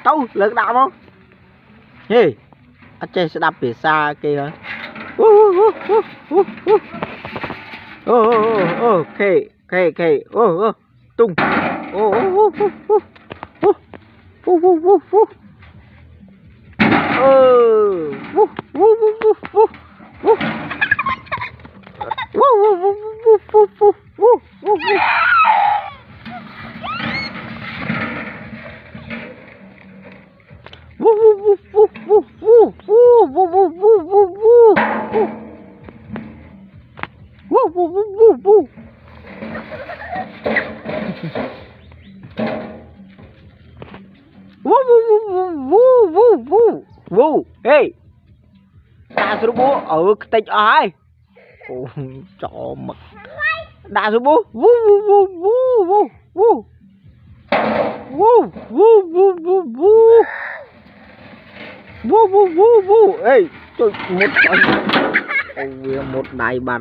tao lực đạo không hey anh chơi sẽ đập về xa kia hả ok ok tung hey đã số bố ở tịch ai chó mực đã số bố hey một đài bà